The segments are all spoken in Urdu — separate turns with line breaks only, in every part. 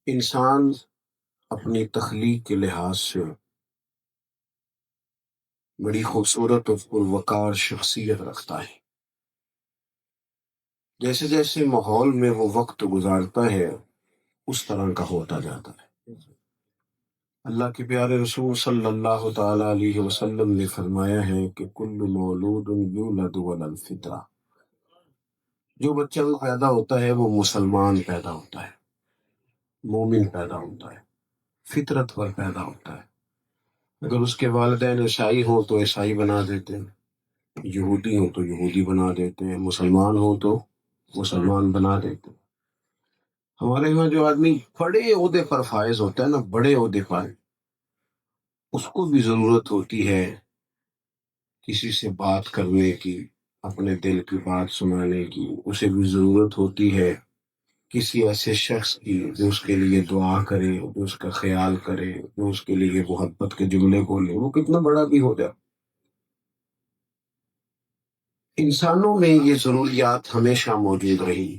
انسان اپنی تخلیق کے لحاظ سے بڑی خوبصورت اور پروقار شخصیت رکھتا ہے۔ جیسے جیسے ماحول میں وہ وقت گزارتا ہے اس طرح کا ہوتا جاتا ہے۔ اللہ کے پیارے رسول صلی اللہ تعالی علیہ وسلم نے فرمایا ہے کہ کل مولود یولد علی الفطرہ، جو بچہ پیدا ہوتا ہے وہ مسلمان پیدا ہوتا ہے، مومن پیدا ہوتا ہے، فطرت پر پیدا ہوتا ہے۔ اگر اس کے والدین عیسائی ہوں تو عیسائی بنا دیتے ہیں، یہودی ہوں تو یہودی بنا دیتے ہیں، مسلمان ہوں تو مسلمان بنا دیتے ہیں۔ ہمارے یہاں جو آدمی بڑے عہدے پر فائز ہوتا ہے نا، بڑے عہدے پر، اس کو بھی ضرورت ہوتی ہے کسی سے بات کرنے کی، اپنے دل کی بات سنانے کی، اسے بھی ضرورت ہوتی ہے کسی ایسے شخص کی جو اس کے لیے دعا کرے، جو اس کا خیال کرے، جو اس کے لیے محبت کے جملے بولے، وہ کتنا بڑا بھی ہو جائے۔ انسانوں میں یہ ضروریات ہمیشہ موجود رہی،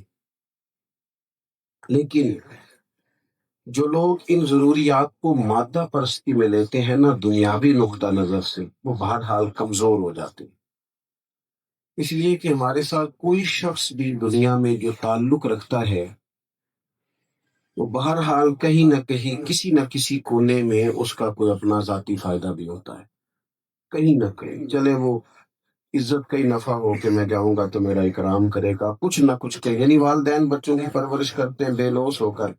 لیکن جو لوگ ان ضروریات کو مادہ پرستی میں لیتے ہیں نا، دنیاوی نقطہ نظر سے، وہ بہرحال کمزور ہو جاتے ہیں۔ اس لیے کہ ہمارے ساتھ کوئی شخص بھی دنیا میں جو تعلق رکھتا ہے، وہ بہرحال کہیں نہ کہیں کسی نہ کسی کونے میں اس کا کوئی اپنا ذاتی فائدہ بھی ہوتا ہے، کہیں نہ کہیں، چلے وہ عزت کا ہی نفع ہو کہ میں جاؤں گا تو میرا اکرام کرے گا، کچھ نہ کچھ کہ یعنی والدین بچوں کی پرورش کرتے ہیں بے لوث ہو کر،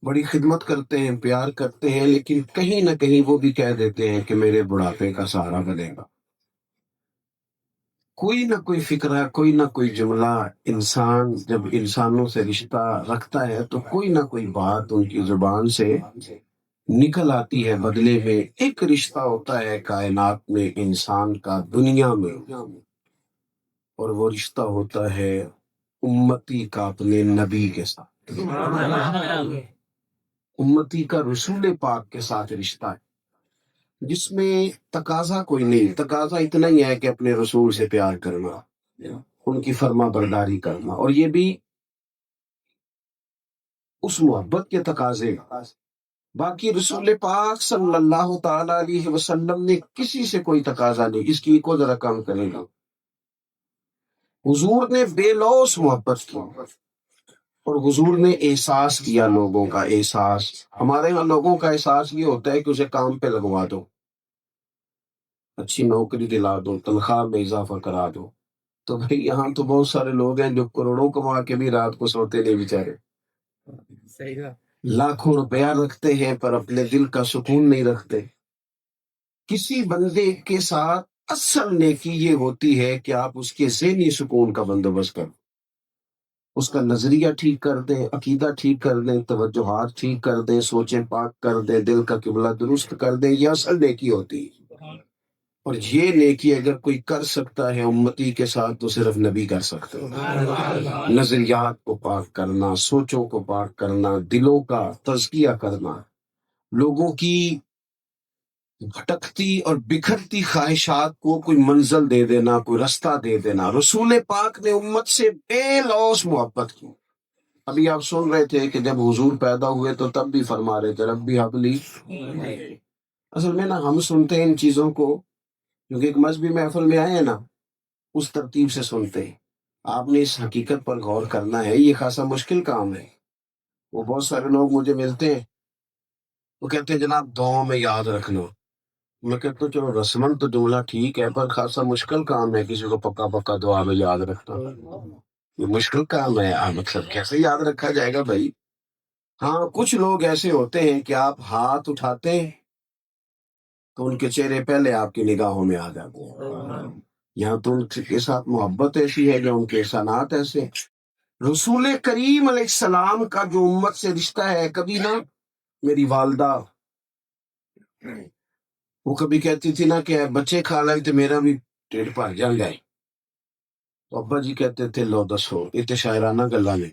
بڑی خدمت کرتے ہیں، پیار کرتے ہیں، لیکن کہیں نہ کہیں وہ بھی کہہ دیتے ہیں کہ میرے بڑھاپے کا سہارا بنے گا۔ کوئی نہ کوئی فکرہ، کوئی نہ کوئی جملہ، انسان جب انسانوں سے رشتہ رکھتا ہے تو کوئی نہ کوئی بات ان کی زبان سے نکل آتی ہے، بدلے میں ایک رشتہ ہوتا ہے کائنات میں انسان کا دنیا میں، اور وہ رشتہ ہوتا ہے امتی کا اپنے نبی کے ساتھ، امتی کا رسول پاک کے ساتھ رشتہ ہے، جس میں تقاضا کوئی نہیں، تقاضا اتنا ہی ہے کہ اپنے رسول سے پیار کرنا، ان کی فرما برداری کرنا، اور یہ بھی اس محبت کے تقاضے۔ باقی رسول پاک صلی اللہ تعالی علیہ وسلم نے کسی سے کوئی تقاضا نہیں، اس کی کو ذرا کم کرے گا۔ حضور نے بے لوث محبت کی، اور حضور نے احساس کیا، لوگوں کا احساس۔ ہمارے یہاں لوگوں کا احساس یہ ہوتا ہے کہ اسے کام پہ لگوا دو، اچھی نوکری دلا دو، تنخواہ میں اضافہ کرا دو۔ تو بھئی یہاں تو بہت سارے لوگ ہیں جو کروڑوں کما کے بھی رات کو سوتے نہیں بیچارے، لاکھوں روپیہ رکھتے ہیں پر اپنے دل کا سکون نہیں رکھتے۔ کسی بندے کے ساتھ اصل نیکی یہ ہوتی ہے کہ آپ اس کے ذہنی سکون کا بندوبست کریں، اس کا نظریہ ٹھیک کر دیں، عقیدہ ٹھیک کر دیں، توجہات ٹھیک کر دیں، سوچیں پاک کر دیں، دل کا قبلہ درست کر دیں، یہ اصل نیکی ہوتی ہے۔ اور یہ نیکی اگر کوئی کر سکتا ہے امتی کے ساتھ تو صرف نبی کر سکتے ہیں۔ نظریات کو پاک کرنا، سوچوں کو پاک کرنا، دلوں کا تزکیہ کرنا، لوگوں کی بھٹکتی اور بکھرتی خواہشات کو کوئی منزل دے دینا، کوئی رستہ دے دینا۔ رسول پاک نے امت سے بے لوث محبت کی۔ ابھی آپ سن رہے تھے کہ جب حضور پیدا ہوئے تو تب بھی فرما رہے تھے ربی حب لی۔ اصل میں نا ہم سنتے ہیں ان چیزوں کو کیونکہ ایک مذہبی محفل میں آئے ہیں نا، اس ترتیب سے سنتے ہیں۔ آپ نے اس حقیقت پر غور کرنا ہے، یہ خاصا مشکل کام ہے۔ وہ بہت سارے لوگ مجھے ملتے ہیں، وہ کہتے ہیں جناب دعاؤں میں یاد رکھنا۔ میں کہتا ہوں چلو رسمن تو جملہ ٹھیک ہے، پر خاصا مشکل کام ہے کسی کو پکا پکا دعا میں یاد رکھنا، یہ مشکل کام ہے۔ مطلب کیسے یاد رکھا جائے گا بھائی؟ ہاں کچھ لوگ ایسے ہوتے ہیں کہ آپ ہاتھ اٹھاتے ہیں تو ان کے چہرے پہلے آپ کی نگاہوں میں آ جاتے ہیں، یہاں تو ان کے ساتھ محبت ایسی ہے جو ان کے احسانات ایسے۔ رسول کریم علیہ السلام کا جو امت سے رشتہ ہے، کبھی نہ میری والدہ وہ کبھی کہتی تھی نا کہ بچے کھا لائے تو میرا بھی ٹیڑھ بھر جان گئے، تو ابا جی کہتے تھے لو دسو یہ تو شاعرانہ گلا نے،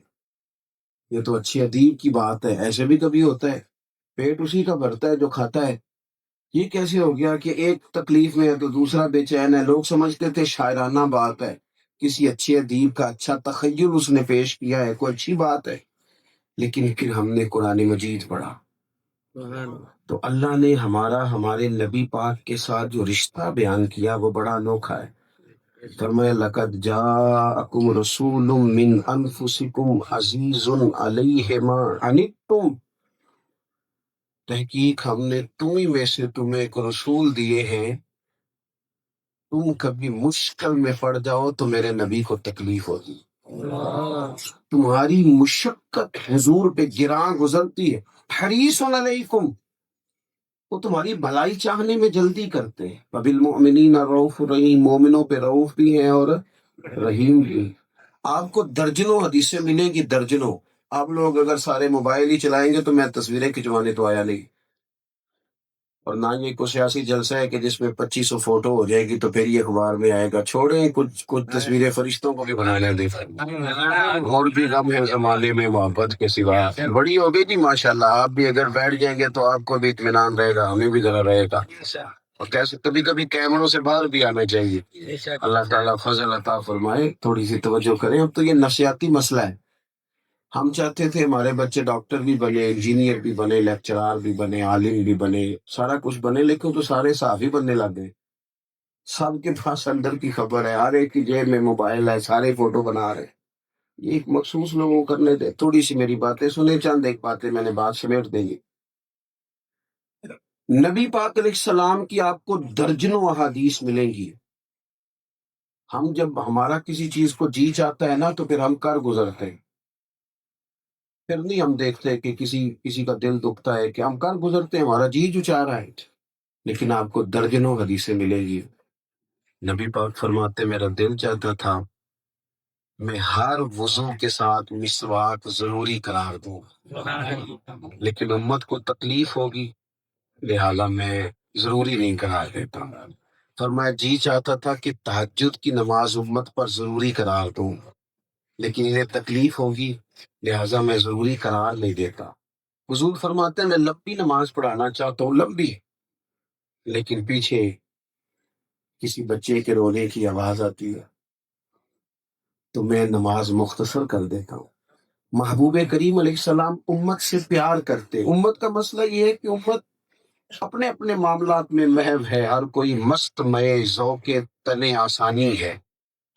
یہ تو اچھی ادیب کی بات ہے، ایسے بھی کبھی ہوتا ہے، پیٹ اسی کا بھرتا ہے جو کھاتا ہے۔ یہ کیسے ہو گیا کہ ایک تکلیف میں ہے تو دوسرا بے چین ہے؟ لوگ سمجھتے تھے شاعرانہ بات ہے، کسی اچھے ادیب کا اچھا تخیل اس نے پیش کیا ہے، کوئی اچھی بات ہے۔ لیکن پھر ہم نے قرآن مجید پڑھا تو اللہ نے ہمارے نبی پاک کے ساتھ جو رشتہ بیان کیا وہ بڑا انوکھا ہے. فرمایا لقد جاءکم رسول من انفسکم عزیز علیہ ما عنتم، تحقیق ہم نے تمہیں میں سے تمہیں ایک رسول دیے ہیں، تم کبھی مشکل میں پڑ جاؤ تو میرے نبی کو تکلیف ہوگی. تمہاری مشقت حضور پہ گراں گزرتی ہے. حریص علیکم، وہ تمہاری بھلائی چاہنے میں جلدی کرتے ہیں. وبالمؤمنین رؤوف رحیم، مومنوں پہ رؤوف بھی ہیں اور رحیم بھی. آپ کو درجنوں حدیثیں ملیں گی، درجنوں. آپ لوگ اگر سارے موبائل ہی چلائیں گے تو میں تصویریں کھنچوانے تو آیا نہیں، اور نہ یہ کوئی سیاسی جلسہ ہے کہ جس میں 2500 فوٹو ہو جائے گی تو پھر یہ اخبار میں آئے گا. چھوڑیں، کچھ تصویریں فرشتوں کو بھی بنانے دیں. اور بھی غم ہے زمانے میں محبت کے سوا. بڑی ہو گئی جی ماشاءاللہ. آپ بھی اگر بیٹھ جائیں گے تو آپ کو بھی اطمینان رہے گا، ہمیں بھی ذرا رہے گا. اور کیسے کبھی کبھی کیمروں سے باہر بھی آنا چاہیے. اللہ تعالیٰ فضل عطا فرمائے. تھوڑی سی توجہ کریں. اب تو یہ نفسیاتی مسئلہ ہے. ہم چاہتے تھے ہمارے بچے ڈاکٹر بھی بنے، انجینئر بھی بنے، لیکچرار بھی بنے، عالم بھی بنے، سارا کچھ بنے، لیکن تو سارے صحافی بننے لگ گئے. سب کے پاس اندر کی خبر ہے، ہر ایک کی جیب میں موبائل ہے، سارے فوٹو بنا رہے. یہ ایک مخصوص لوگوں کو کرنے دے. تھوڑی سی میری باتیں سنیں، چند ایک باتیں میں نے بات سمیٹ دیں گی. نبی پاک علیہ السلام کی آپ کو درجنوں احادیث ملیں گی. ہم جب ہمارا کسی چیز کو جی چاہتا ہے نا تو پھر ہم کر گزرتے ہیں. پھر نہیں ہم دیکھتے کہ کسی کا دل دکھتا ہے، کہ ہم کر گزرتے ہیں، ہمارا جی جو چاہ رہا ہے. لیکن آپ کو درجنوں حدیثیں ملے گی. نبی پاک فرماتے میرا دل چاہتا تھا میں ہر وضو کے ساتھ مسواک ضروری قرار دوں، لیکن امت کو تکلیف ہوگی لہذا میں ضروری نہیں قرار دیتا. فرمایا جی چاہتا تھا کہ تہجد کی نماز امت پر ضروری قرار دوں، لیکن انہیں تکلیف ہوگی لہذا میں ضروری قرار نہیں دیتا. حضور فرماتے ہیں میں لمبی نماز پڑھانا چاہتا ہوں، لمبی، لیکن پیچھے کسی بچے کے رونے کی آواز آتی ہے تو میں نماز مختصر کر دیتا ہوں. محبوب کریم علیہ السلام امت سے پیار کرتے. امت کا مسئلہ یہ ہے کہ امت اپنے اپنے معاملات میں محو ہے، ہر کوئی مست مئے ذوق تن آسانی ہے.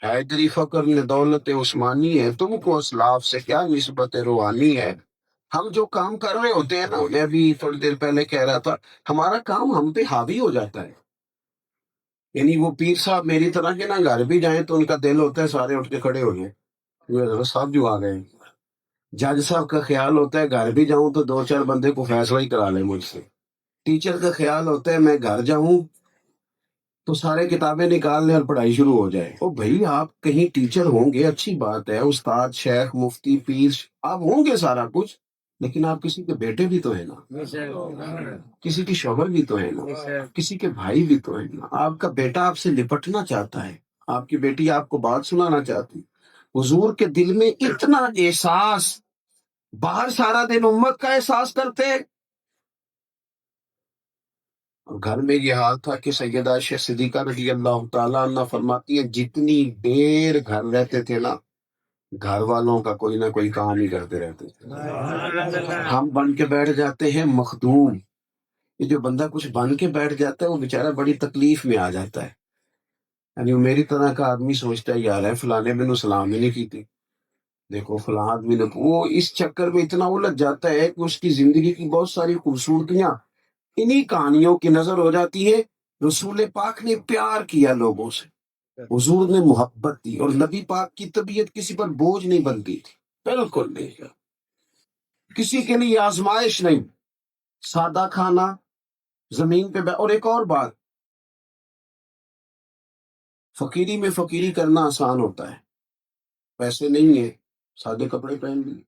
حیدری فقر نے دولت عثمانی ہے، تم کو اسلاف سے کیا نسبت روحانی ہے. ہم جو کام کر رہے ہوتے ہیں نا، میں بھی تھوڑی دیر پہلے کہہ رہا تھا، ہمارا کام ہم پہ حاوی ہو جاتا ہے. یعنی وہ پیر صاحب میری طرح کے نا گھر بھی جائیں تو ان کا دل ہوتا ہے سارے اٹھ کے کھڑے ہو جائیں، صاحب جو آ گئے. جج صاحب کا خیال ہوتا ہے گھر بھی جاؤں تو دو چار بندے کو فیصلہ ہی کرا لیں مجھ سے. ٹیچر کا خیال ہوتا ہے میں گھر جاؤں تو سارے کتابیں نکال لیں اور پڑھائی شروع ہو جائے. او بھائی آپ کہیں ٹیچر ہوں گے، اچھی بات ہے، استاد، شیخ، مفتی، پیر، آپ ہوں گے سارا کچھ، لیکن آپ کسی کے بیٹے بھی تو ہیں نا، کسی کی شوہر بھی تو ہے نا، کسی کے بھائی بھی تو ہے نا. آپ کا بیٹا آپ سے لپٹنا چاہتا ہے، آپ کی بیٹی آپ کو بات سنانا چاہتی. حضور کے دل میں اتنا احساس، باہر سارا دن امت کا احساس کرتے. گھر میں یہ حال تھا کہ سیدہ عائشہ صدیقہ رضی اللہ تعالیٰ عنہ فرماتی ہے جتنی دیر گھر رہتے تھے نا، گھر والوں کا کوئی نہ کوئی کام ہی کرتے رہتے تھے. ہم بن کے بیٹھ جاتے ہیں مخدوم. یہ جو بندہ کچھ بن کے بیٹھ جاتا ہے وہ بیچارہ بڑی تکلیف میں آ جاتا ہے. یعنی وہ میری طرح کا آدمی سوچتا ہے یار ہے فلانے میں نے سلام ہی نہیں کی تھی، دیکھو فلاں آدمی نے، وہ اس چکر میں اتنا الجھ جاتا ہے کہ اس کی زندگی کی بہت ساری خوبصورتیاں انہی کہانیوں کی نظر ہو جاتی ہے. رسول پاک نے پیار کیا لوگوں سے، حضور نے محبت دی، اور نبی پاک کی طبیعت کسی پر بوجھ نہیں بنتی تھی، بالکل نہیں. کسی کے لیے آزمائش نہیں، سادہ کھانا، زمین پہ اور ایک اور بات، فقیری میں فقیری کرنا آسان ہوتا ہے، پیسے نہیں ہے سادے کپڑے پہن لیے،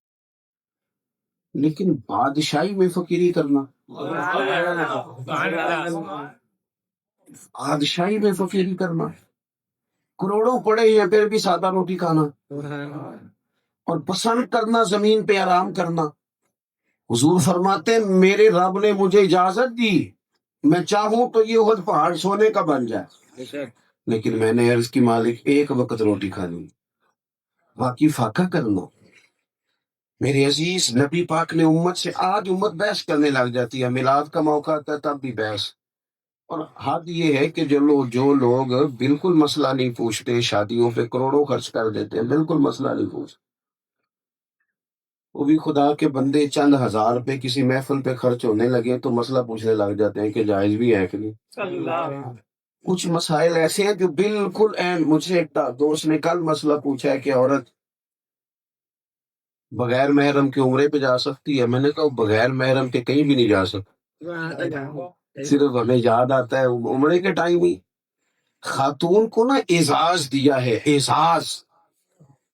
لیکن بادشاہی میں فقیری کرنا، بادشاہی میں فقیری کرنا، کروڑوں پڑے ہیں پھر بھی سادہ روٹی کھانا، اور پسند کرنا زمین پہ آرام کرنا. حضور فرماتے ہیں میرے رب نے مجھے اجازت دی، میں چاہوں تو یہ احد پہاڑ سونے کا بن جائے، لیکن میں نے عرض کی مالک ایک وقت روٹی کھانی، باقی فاقہ کرنا. میرے عزیز نبی پاک نے امت سے، آج امت بحث کرنے لگ جاتی ہے، میلاد کا موقع آتا ہے تب بھی بحث. اور حد یہ ہے کہ جو لوگ بالکل مسئلہ نہیں پوچھتے، شادیوں پہ کروڑوں خرچ کر دیتے ہیں، بالکل مسئلہ نہیں پوچھتے. وہ بھی خدا کے بندے چند ہزار روپے کسی محفل پہ خرچ ہونے لگے تو مسئلہ پوچھنے لگ جاتے ہیں کہ جائز بھی ہے کہ نہیں. کچھ مسائل ایسے ہیں جو بالکل مجھ سے ایک دوست نے کل مسئلہ پوچھا ہے کہ عورت بغیر محرم کے عمرے پہ جا سکتی ہے. میں نے کہا بغیر محرم کے کہیں بھی نہیں جا سکتی، صرف ہمیں یاد آتا ہے عمرے کے ٹائم ہی. خاتون کو نا اعزاز دیا ہے، اعزاز.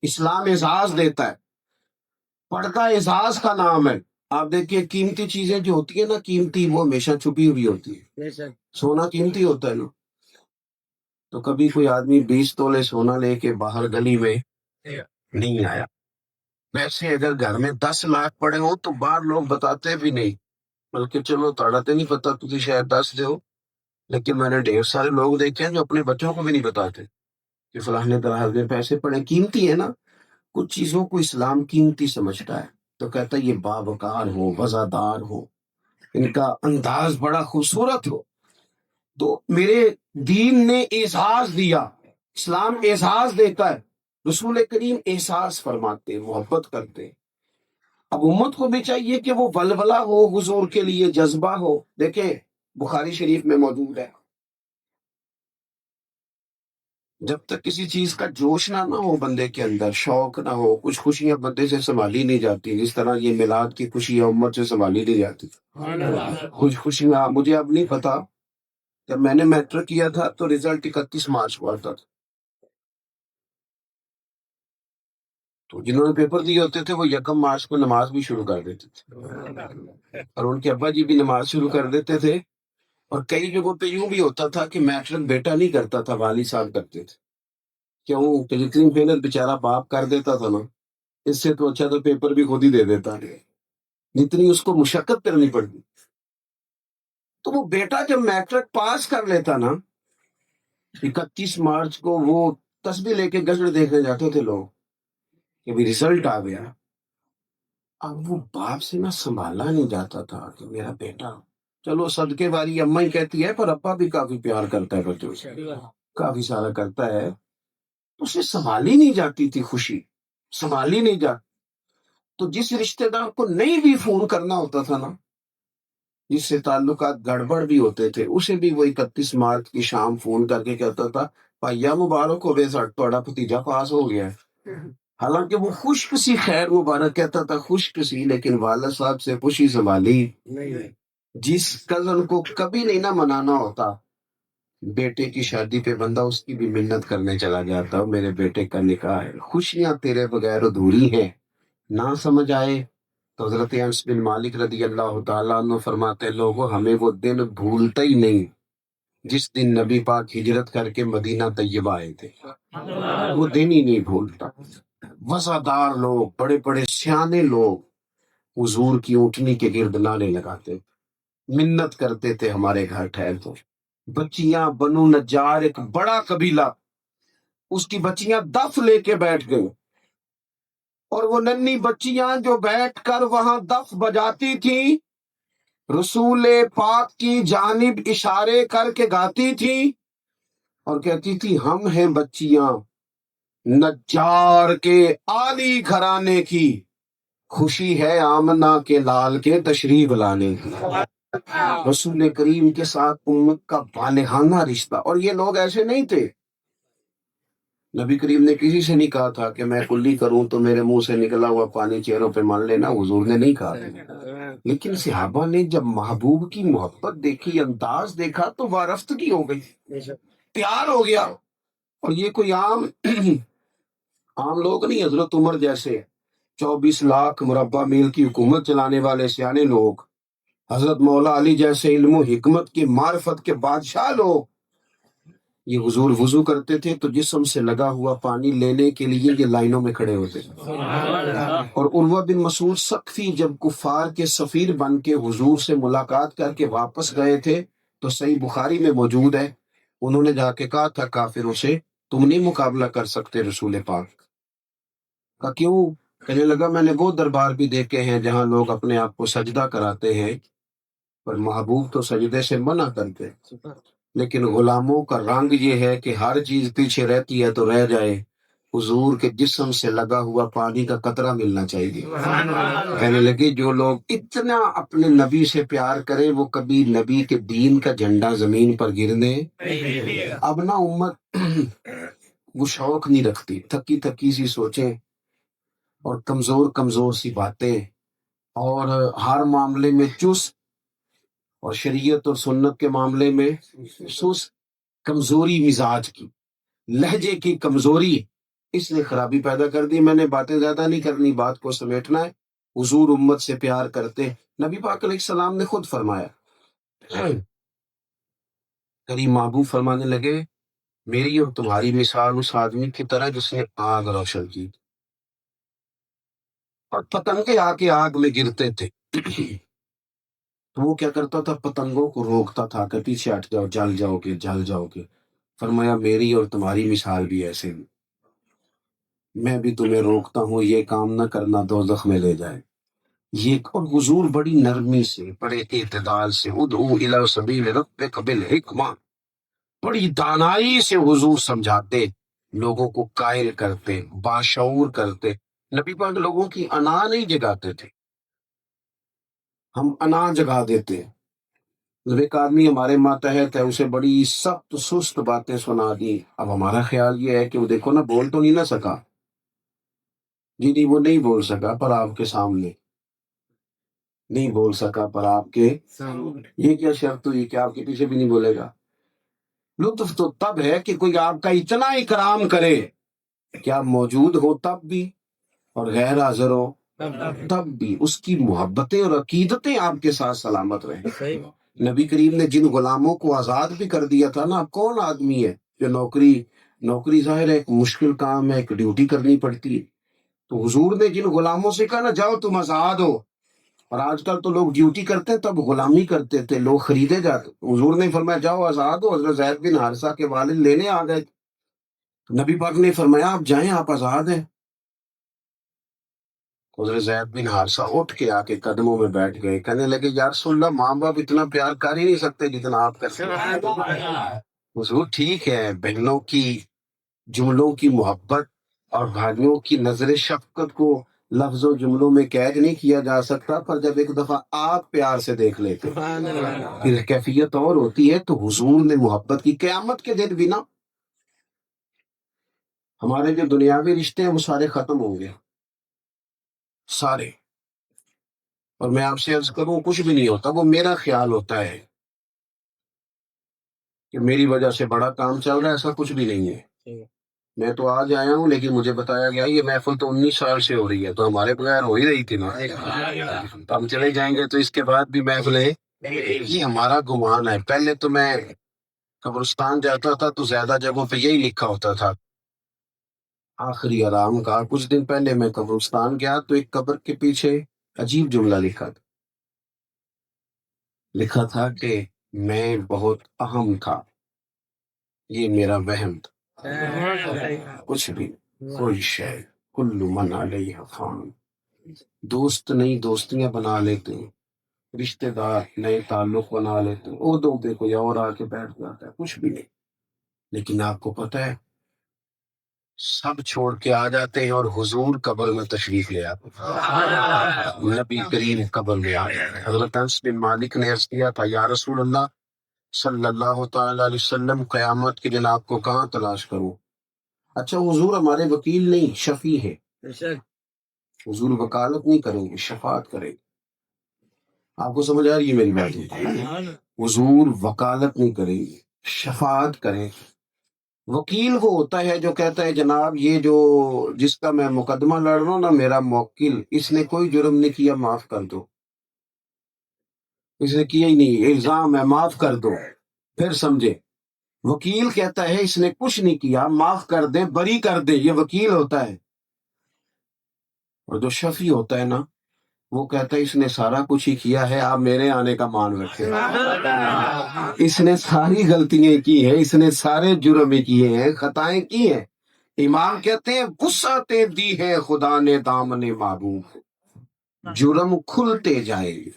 اسلام اعزاز دیتا ہے، پردہ اعزاز کا نام ہے. آپ دیکھیے قیمتی چیزیں جو ہوتی ہیں نا، قیمتی، وہ ہمیشہ چھپی ہوئی ہوتی ہے. سونا قیمتی ہوتا ہے نا، تو کبھی کوئی آدمی 20 تولے سونا لے کے باہر گلی میں نہیں آیا. ویسے اگر گھر میں 10 لاکھ پڑے ہوں تو باہر لوگ بتاتے بھی نہیں، بلکہ چلو تھوڑا تو نہیں پتا، تجھے شاید 10 دے ہو. لیکن میں نے ڈھیر سارے لوگ دیکھے ہیں جو اپنے بچوں کو بھی نہیں بتاتے کہ فلاں طرح میں پیسے پڑے. قیمتی ہے نا، کچھ چیزوں کو اسلام قیمتی سمجھتا ہے تو کہتا ہے یہ باوقار ہو، وزادار ہو، ان کا انداز بڑا خوبصورت ہو. تو میرے دین نے اعزاز دیا، اسلام اعزاز دیتا ہے. رسول کریم احساس فرماتے، محبت کرتے. اب امت کو بھی چاہیے کہ وہ ولولہ ہو، حضور کے لیے جذبہ ہو. دیکھیں بخاری شریف میں موجود ہے، جب تک کسی چیز کا جوش نہ ہو بندے کے اندر، شوق نہ ہو، کچھ خوشیاں بندے سے سنبھالی نہیں جاتی. جس طرح یہ میلاد کی خوشیاں امت سے سنبھالی نہیں جاتی. کچھ خوشیاں مجھے اب نہیں پتا، جب میں نے میٹرک کیا تھا تو رزلٹ 31 مارچ کو آتا تھا. تو جنہوں نے پیپر دیے ہوتے تھے وہ 1 مارچ کو نماز بھی شروع کر دیتے تھے، اور ان کے ابا جی بھی نماز شروع کر دیتے تھے. اور کئی جگہوں پہ یوں بھی ہوتا تھا کہ میٹرک بیٹا نہیں کرتا تھا، والد صاحب کرتے تھے. کیوں کہ جتنی محنت بیچارہ باپ کر دیتا تھا نا، اس سے تو اچھا تو پیپر بھی خود ہی دے دیتا ہے، جتنی اس کو مشقت کرنی پڑتی. تو وہ بیٹا جب میٹرک پاس کر لیتا نا، 31 مارچ کو وہ تسبیح لے کے گزر دیکھنے جاتے تھے لوگ کہ بھی ریزلٹ آ گیا. اب وہ باپ سے نہ سنبھالا نہیں جاتا تھا کہ میرا بیٹا، چلو صدقے والی اماں ہی کہتی ہے پر ابا بھی کافی پیار کرتا ہے بچوں سے، کافی سارا کرتا ہے. اسے سنبھالی نہیں جاتی تھی خوشی، سنبھالی نہیں جاتی. تو جس رشتہ دار کو نہیں بھی فون کرنا ہوتا تھا نا، جس سے تعلقات گڑبڑ بھی ہوتے تھے، اسے بھی وہ 31 مارچ کی شام فون کر کے کہتا تھا بھیا مبارک ہو بے سٹ تھوڑا بھتیجا پاس ہو گیا ہے. حالانکہ وہ خوش کسی خیر مبارک کہتا تھا، خوش کسی، لیکن والد صاحب سے خوشی سنبھالی. جس کزن کو کبھی نہیں نہ منانا ہوتا، بیٹے کی شادی پہ بندہ اس کی بھی منت کرنے چلا جاتا، میرے بیٹے کا نکاح ہے، خوشیاں تیرے بغیر ادھوری ہیں. نہ سمجھ آئے تو حضرت انس بن مالک رضی اللہ تعالیٰ عنہ فرماتے، لوگوں ہمیں وہ دن بھولتا ہی نہیں جس دن نبی پاک ہجرت کر کے مدینہ طیبہ آئے تھے. وہ دن ہی نہیں بھولتا. وفادار لوگ، بڑے بڑے سیانے لوگ حضور کی اونٹنی کے گرد نعرے لگاتے، منت کرتے تھے ہمارے گھر ٹھہر تو. بچیاں بنو نجار ایک بڑا قبیلہ، اس کی بچیاں دف لے کے بیٹھ گئیں، اور وہ ننھی بچیاں جو بیٹھ کر وہاں دف بجاتی تھیں، رسول پاک کی جانب اشارے کر کے گاتی تھیں اور کہتی تھی ہم ہیں بچیاں نجار کے عالی گھرانے کی، خوشی ہے آمنہ کے لال کے تشریف لانے کی. رسول کریم کے ساتھ امت کا بالغانہ رشتہ. اور یہ لوگ ایسے نہیں تھے، نبی کریم نے کسی سے نہیں کہا تھا کہ میں کلی کروں تو میرے منہ سے نکلا ہوا پانی چہروں پہ مان لینا، حضور نے نہیں کہا تھا. لیکن صحابہ نے جب محبوب کی محبت دیکھی، انداز دیکھا تو وارفتگی ہو گئی، پیار ہو گیا. اور یہ کوئی عام لوگ نہیں، حضرت عمر جیسے 24 لاکھ مربع میل کی حکومت چلانے والے سیانے لوگ، حضرت مولا علی جیسے علم و حکمت کے معرفت کے بادشاہ لوگ، یہ حضور وضو کرتے تھے تو جسم سے لگا ہوا پانی لینے کے لیے یہ لائنوں میں کھڑے ہوتے. اور عروہ بن مسعود ثقفی جب کفار کے سفیر بن کے حضور سے ملاقات کر کے واپس گئے تھے تو صحیح بخاری میں موجود ہے، انہوں نے جا کے کہا تھا کافروں سے تم نہیں مقابلہ کر سکتے رسول پاک کا. کیوں؟ کہنے لگا میں نے وہ دربار بھی دیکھے ہیں جہاں لوگ اپنے آپ کو سجدہ کراتے ہیں، پر محبوب تو سجدے سے منع کرتے، لیکن غلاموں کا رنگ یہ ہے کہ ہر چیز پیچھے رہتی ہے تو رہ جائے، حضور کے جسم سے لگا ہوا پانی کا قطرہ ملنا چاہیے۔ کہنے لگے جو لوگ اتنا اپنے نبی سے پیار کریں وہ کبھی نبی کے دین کا جھنڈا زمین پر گرنے۔ اب نا امت وہ شوق نہیں رکھتی، تھکی تھکی سی سوچیں اور کمزور کمزور سی باتیں، اور ہر معاملے میں چست، اور شریعت اور سنت کے معاملے میں سست، کمزوری مزاج کی، لہجے کی کمزوری، اس نے خرابی پیدا کر دی۔ میں نے باتیں زیادہ نہیں کرنی، بات کو سمیٹنا ہے۔ حضور امت سے پیار کرتے، نبی پاک علیہ السلام نے خود فرمایا، کریم محبوب فرمانے لگے میری اور تمہاری مثال اس آدمی کی طرح جس نے آگ روشن کی اور پتنگے آ کے آگ میں گرتے تھے، تو وہ کیا کرتا تھا؟ پتنگوں کو روکتا تھا کہ پیچھے ہٹ جاؤ، جل جاؤ گے، جل جاؤ گے۔ فرمایا میری اور تمہاری مثال بھی ایسے ہی، میں بھی تمہیں روکتا ہوں، یہ کام نہ کرنا دوزخ میں لے جائے۔ یہ اور حضور بڑی نرمی سے، بڑے اعتدال سے، ادعو الی سبیل ربک بالحکمہ، بڑی دانائی سے حضور سمجھاتے، لوگوں کو قائل کرتے، باشعور کرتے۔ نبی پاک لوگوں کی انا نہیں جگاتے تھے، ہم انا جگا دیتے۔ جب ایک آدمی ہمارے ماتحت ہے، اسے بڑی سخت سست باتیں سنا دی، اب ہمارا خیال یہ ہے کہ وہ دیکھو نا بول تو نہیں نہ سکا، جی نہیں وہ نہیں بول سکا پر آپ کے سامنے نہیں بول سکا، پر آپ کے یہ کیا شرط ہوئی کہ آپ کے پیچھے بھی نہیں بولے گا؟ لطف تو تب ہے کہ کوئی آپ کا اتنا اکرام کرے کہ آپ موجود ہو تب بھی اور غیر حاضر ہو تب بھی، اس کی محبتیں اور عقیدتیں آپ کے ساتھ سلامت رہیں۔ نبی کریم نے جن غلاموں کو آزاد بھی کر دیا تھا نا، کون آدمی ہے جو نوکری ظاہر ہے ایک مشکل کام ہے، ایک ڈیوٹی کرنی پڑتی ہے، تو حضور نے جن غلاموں سے کہا نا جاؤ تم آزاد ہو، اور آج کل تو لوگ ڈیوٹی کرتے ہیں تب غلامی کرتے تھے، لوگ خریدے جاتے، حضور نے فرمایا جاؤ آزاد ہو۔ حضرت زید بن حارثہ کے والد لینے آ گئے، نبی پاک نے فرمایا آپ جائیں، آپ آزاد ہیں۔ حضرت زید بن حارثہ اٹھ کے آ کے قدموں میں بیٹھ گئے، کہنے لگے یا رسول اللہ ماں باپ اتنا پیار کر ہی نہیں سکتے جتنا آپ کرتے ہیں۔ حضور ٹھیک ہے، بہنوں کی جملوں کی محبت اور بھائیوں کی نظر شفقت کو لفظ و جملوں میں قید نہیں کیا جا سکتا، پر جب ایک دفعہ آپ پیار سے دیکھ لیتے پھر کیفیت اور ہوتی ہے۔ تو حضور نے محبت کی، قیامت کے دن بھی نا ہمارے جو دنیاوی رشتے ہیں وہ سارے ختم ہوں گے، سارے، اور میں آپ سے عرض کروں کچھ بھی نہیں ہوتا، وہ میرا خیال ہوتا ہے کہ میری وجہ سے بڑا کام چل رہا ہے، ایسا کچھ بھی نہیں ہے۔ میں تو آج آیا ہوں لیکن مجھے بتایا گیا یہ محفل تو 19 سال سے ہو رہی ہے، تو ہمارے بغیر ہو ہی رہی تھی نا، ہم چلے جائیں گے تو اس کے بعد بھی محفلیں، یہ ہمارا گمان ہے۔ پہلے تو میں قبرستان جاتا تھا تو زیادہ جگہوں پہ یہی لکھا ہوتا تھا آخری آرام کا۔ کچھ دن پہلے میں قبرستان گیا تو ایک قبر کے پیچھے عجیب جملہ لکھا تھا کہ میں بہت اہم تھا، یہ میرا وہم تھا، کچھ بھی، کوئی شے، کل من علیہ فان۔ دوست نئی دوستیاں بنا لیتے ہیں، رشتہ دار نئے تعلق بنا لیتے ہیں، عہدوں پہ کوئی اور آ کے بیٹھ جاتا ہے، کچھ بھی نہیں۔ لیکن آپ کو پتہ ہے سب چھوڑ کے آ جاتے ہیں اور حضور قبر میں تشریف لے آتے ہیں، نبی کریم قبر میں آئے۔ حضرت انس بن مالک نے عرض کیا تھا یا رسول اللہ صلی اللہ تعالی علیہ وسلم قیامت کے دن آپ کو کہاں تلاش کروں؟ اچھا حضور ہمارے وکیل نہیں، شفیع ہے، حضور وکالت نہیں کریں گے، شفاعت کریں گے۔ آپ کو سمجھ آ رہی ہے میری بات؟ حضور وکالت نہیں کریں گے، شفاعت کریں گے۔ وکیل وہ ہوتا ہے جو کہتا ہے جناب یہ جو جس کا میں مقدمہ لڑ رہا ہوں نا، میرا موکل، اس نے کوئی جرم نہیں کیا، معاف کر دو، اس نے کیا ہی نہیں، الزام ہے، معاف کر دو، پھر سمجھے۔ وکیل کہتا ہے اس نے کچھ نہیں کیا، معاف کر دیں، بری کر دیں، یہ وکیل ہوتا ہے۔ اور جو شفیع ہوتا ہے نا، وہ کہتا ہے اس نے سارا کچھ ہی کیا ہے، آپ میرے آنے کا مان رکھیں، اس نے ساری غلطیاں کی ہیں، اس نے سارے جرم کیے ہیں، خطائیں کی ہیں، امام کہتے ہیں وسعتیں دی ہے خدا نے دامن محبوب کو، جرم کھلتے جائیں گے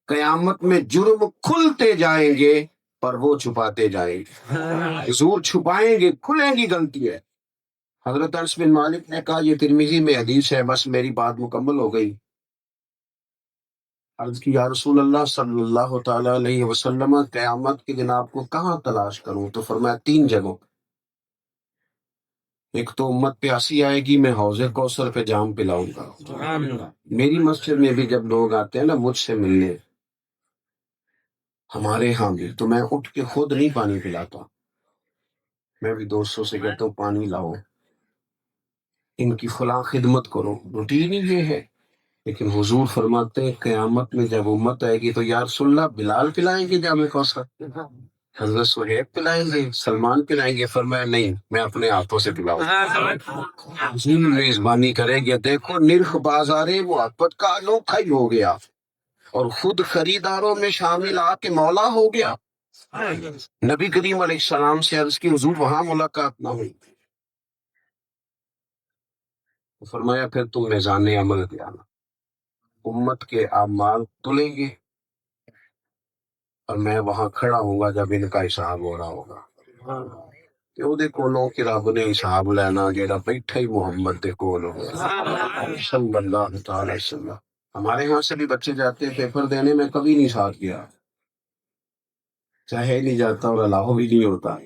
قیامت میں، جرم کھلتے جائیں گے پر وہ چھپاتے جائیں گے، حضور چھپائیں گے، کھلیں گی غلطی ہے۔ حضرت انس بن مالک نے کہا یہ ترمذی میں حدیث ہے، بس میری بات مکمل ہو گئی۔ عرض کی یا رسول اللہ صلی اللہ تعالی علیہ وسلم قیامت کے دن آپ کو کہاں تلاش کروں؟ تو فرمایا 3 جگہوں، ایک تو امت پیاسی آئے گی، میں حوض کوثر پہ جام پلاؤں گا۔ میری مسجد میں بھی جب لوگ آتے ہیں نا مجھ سے ملنے، ہمارے ہاں بھی، تو میں اٹھ کے خود نہیں پانی پلاتا، میں بھی دوستوں سے کہتا ہوں پانی لاؤ، ان کی فلاں خدمت کرو، روٹین ہی یہ ہے۔ لیکن حضور فرماتے ہیں قیامت میں جب امت آئے گی تو یا رسول اللہ بلال پلائیں گے جامع کوثر، حضرت صہیب پلائیں گے، سلمان پلائیں گے؟ فرمایا نہیں، میں اپنے ہاتھوں سے پلاؤں گا۔ حضور میزبانی کریں گے، دیکھو نرخ بازار محبت کا انوکھا ہی ہو گیا، اور خود خریداروں میں شامل آ کے مولا ہو گیا۔ نبی کریم علیہ السلام سے عرض کی حضور وہاں ملاقات نہ ہوئی، فرمایا پھر تم میزان عمل پہ آنا، امت کے اعمال تلیں گے اور میں وہاں کھڑا ہوں گا جب ان کا حساب ہو رہا ہوگا کہ وہ کولوں کہ رب نے حساب لینا جیڑا بیٹھا ہی محمد دے کول ہوگا صلی اللہ تعالی وسلم۔ ہمارے یہاں سے بھی بچے جاتے ہیں پیپر دینے، میں کبھی نہیں ساتھ گیا، چاہے نہیں جاتا اور اللہ بھی نہیں ہوتا،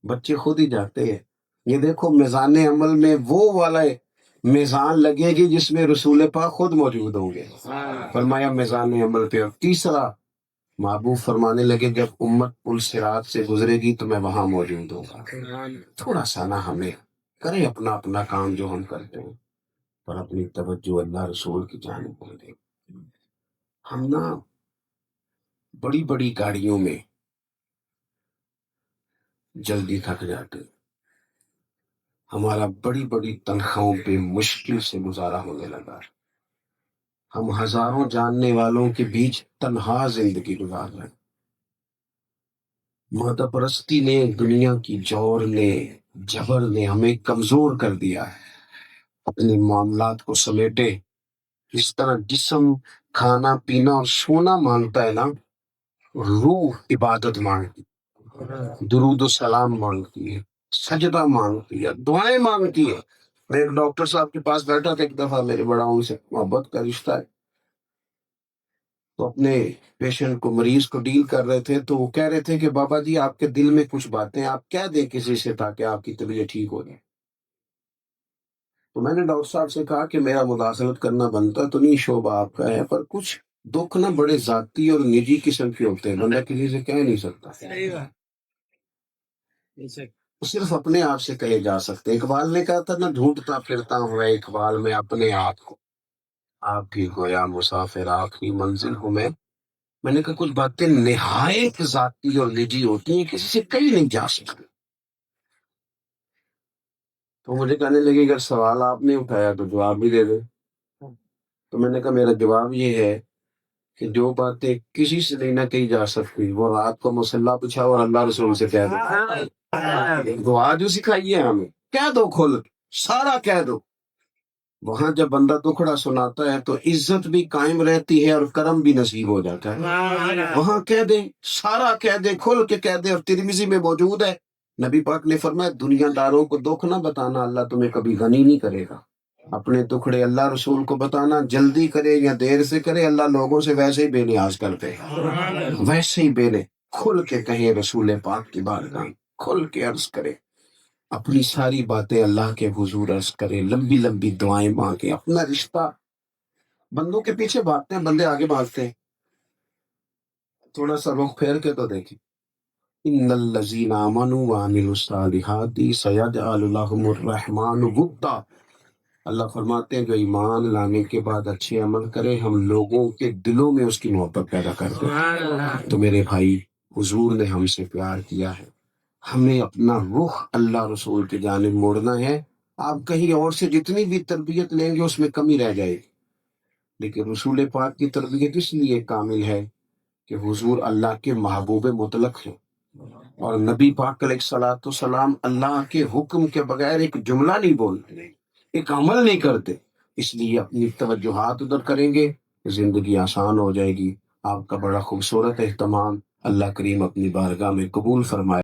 بچے خود ہی جاتے ہیں۔ یہ دیکھو میزان عمل میں وہ والا میزان لگے گی جس میں رسول پاک خود موجود ہوں گے، فرمایا میزان عمل پہ۔ اور تیسرا محبوب فرمانے لگے جب امت پل صراط سے گزرے گی تو میں وہاں موجود ہوں گا۔ تھوڑا سا نا ہمیں کریں اپنا اپنا کام جو ہم کرتے ہیں، پر اپنی توجہ اللہ رسول کی جانب کر دیں۔ ہم نا بڑی بڑی گاڑیوں میں جلدی تھک جاتے، ہمارا بڑی بڑی تنخواہوں پہ مشکل سے گزارا ہونے لگا، ہم ہزاروں جاننے والوں کے بیچ تنہا زندگی گزار رہے ہیں۔ مادہ پرستی نے، دنیا کی جور نے، جبر نے ہمیں کمزور کر دیا ہے، اپنے معاملات کو سمیٹے۔ اس طرح جسم کھانا پینا اور سونا مانگتا ہے نا، روح عبادت مانگتی، درود و سلام مانگتی ہے، سجدہ مانگتی ہے، دعائیں مانگتی ہے۔ میں ایک ڈاکٹر صاحب کے پاس بیٹھا تھا ایک دفعہ، میرے بڑا ان سے محبت کا رشتہ ہے، تو اپنے پیشنٹ کو، مریض کو ڈیل کر رہے تھے، تو وہ کہہ رہے تھے کہ بابا جی آپ کے دل میں کچھ باتیں آپ کہہ دیں کسی سے تاکہ آپ کی طبیعت ٹھیک ہو جائے۔ تو میں نے ڈاکٹر صاحب سے کہا کہ میرا مداخلت کرنا بنتا تو نہیں، شعبہ آپ کا ہے، پر کچھ دکھ نا بڑے ذاتی اور نجی قسم کے ہوتے ہیں، بندہ کسی سے کہہ نہیں سکتا، صرف اپنے آپ سے کہے جا سکتے۔ اقبال نے کہا تھا نا، ڈھونڈتا پھرتا ہوں اے اقبال میں اپنے آپ کو، آپ بھی گویا مسافر آخری منزل ہوں میں نے کہا کچھ باتیں نہایت ذاتی اور نجی ہوتی ہیں، کسی سے کہیں نہیں جا سکتی۔ تو مجھے کہنے لگے اگر سوال آپ نے اٹھایا تو جواب بھی دے دیں۔ تو میں نے کہا میرا جواب یہ ہے کہ جو باتیں کسی سے نہیں نہ کہی جا سکتی وہ رات کو مصلی بچھاؤ اور اللہ رسول سے کہہ دو، دعا جو سکھائی ہے ہمیں، کہہ دو، کھل سارا کہہ دو۔ وہاں جب بندہ دکھڑا سناتا ہے تو عزت بھی قائم رہتی ہے اور کرم بھی نصیب ہو جاتا ہے۔ وہاں کہہ دے، سارا کہہ دے، کھل کے کہہ دے۔ اور ترمذی میں موجود ہے، نبی پاک نے فرمایا دنیا داروں کو دکھ نہ بتانا، اللہ تمہیں کبھی غنی نہیں کرے گا۔ اپنے ٹکڑے اللہ رسول کو بتانا، جلدی کرے یا دیر سے کرے، اللہ لوگوں سے ویسے ہی بے نیاز کرتے ہیں، ویسے ہی بے نیاز۔ کھل کے کہیں رسول پاک کی بارگاہ، کھل کے عرض کرے، اپنی ساری باتیں اللہ کے حضور عرض کرے، لمبی لمبی دعائیں مانگے۔ اپنا رشتہ، بندوں کے پیچھے بھاگتے ہیں، بندے آگے بھاگتے ہیں، تھوڑا سا رخ پھیر کے تو دیکھیں۔ ان الذین آمنوا وعملوا الصالحات سیجعل لهم الرحمن ودا، اللہ فرماتے ہیں جو ایمان لانے کے بعد اچھے عمل کرے ہم لوگوں کے دلوں میں اس کی محبت پیدا کرتے ہیں۔ تو میرے بھائی، حضور نے ہم سے پیار کیا ہے، ہمیں اپنا رخ اللہ رسول کی جانب موڑنا ہے۔ آپ کہیں اور سے جتنی بھی تربیت لیں گے اس میں کمی رہ جائے گی، لیکن رسول پاک کی تربیت اس لیے کامل ہے کہ حضور اللہ کے محبوب مطلق ہیں، اور نبی پاک علیہ الصلوۃ والسلام اللہ کے حکم کے بغیر ایک جملہ نہیں بولتے، ایک عمل نہیں کرتے، اس لیے اپنی توجہات ادھر کریں گے، زندگی آسان ہو جائے گی۔ آپ کا بڑا خوبصورت اہتمام، اللہ کریم اپنی بارگاہ میں قبول فرمائے۔